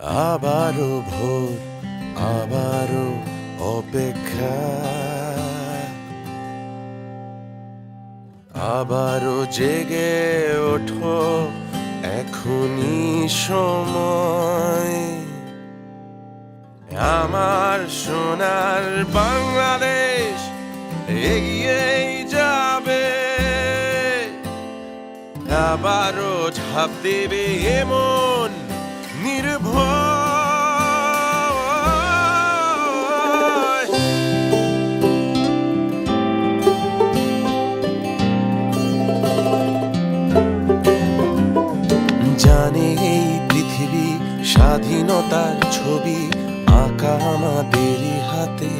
আবারও ভোর, আবারও অপেক্ষা, আবারও জেগে ওঠো, এখনই সময়। আমার সোনার বাংলাদেশ এগিয়েই যাবে, আবারও ঝাঁপ দেবে এমন নির্ভয়। জানে এই পৃথিবী স্বাধীনতার ছবি আঁকা আমাদেরই হাতে,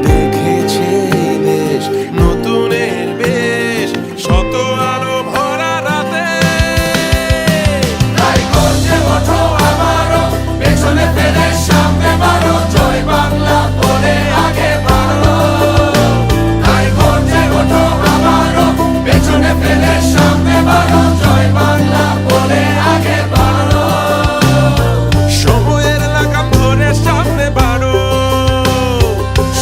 দেখেছে এই দেশ নতুনের বেশ, শত আলো ভরা রাতে। তাই গর্জে ওঠো আবারও, পেছনে ফেলে সামনে বাড়ো, জয় বাংলা বলে আগে বাড়ো। তাই গর্জে ওঠো আবারও, পেছনে ফেলে সামনে বাড়ো, জয় বাংলা বলে আগে বাড়ো। সময়ের লাগাম ধরে সামনে বাড়ো,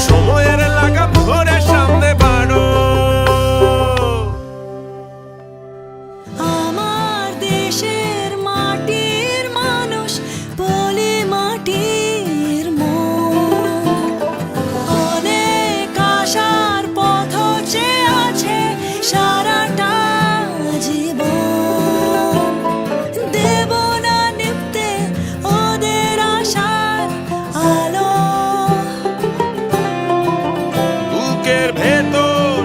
সময়ের লাগাম ধরে সামনে বাড়ো। আমার দেশের মাটির মানুষ, পলি মাটির মন, অনেক আশার পথ চেয়ে আছে সারাটা জীবন। দেব না নিভতে ওদের আশার আলো, বুকের ভেতর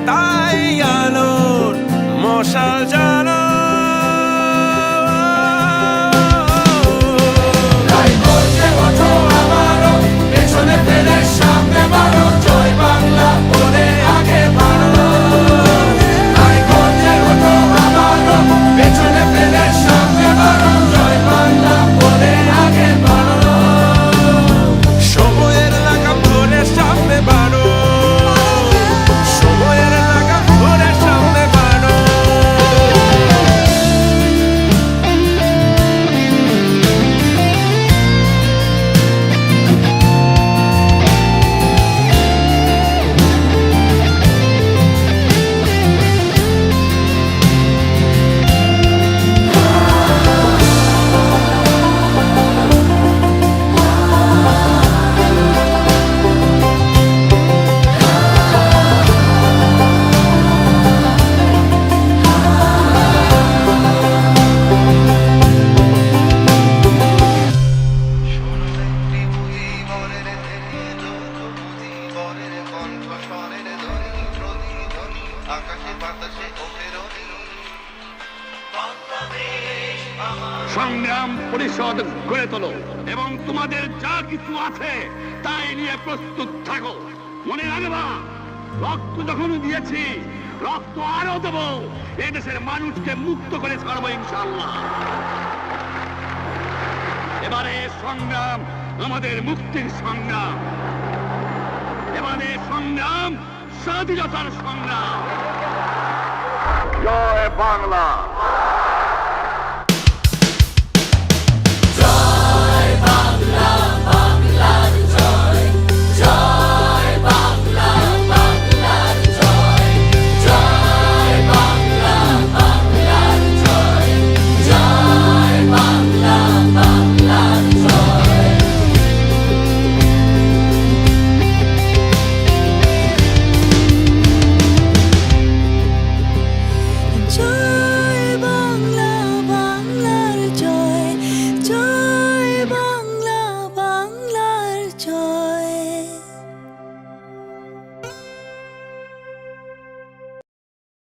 তাই আলোর মশাল জ্বালো। তাই গর্জে ওঠো আবারও, পেছনে ফেলে সামনে বাড়ো, জয় বাংলা বলে আগে বাড়ো। তাই গর্জে ওঠো আবারও, পেছনে ফেলে সামনে বাড়ো, জয় বাংলা বলে আগে বাড়ো। সময়ের লাগাম ধরে সামনে বাড়ো, সময়ের লাগাম ধরে সামনে বাড়ো। সংগ্রাম পরিষদ গড়ে তোলো এবং তোমাদের যা কিছু আছে তাই নিয়ে প্রস্তুত থাকো। মনে রাখবা, রক্ত যখন দিয়েছি, রক্ত আরো দেব। এদেশের মানুষকে মুক্ত করে ছাড়বো ইনশাআল্লাহ। এবারে সংগ্রাম আমাদের মুক্তির সংগ্রাম, এবারে সংগ্রাম স্বাধীনতার সংগ্রাম। জয় বাংলা।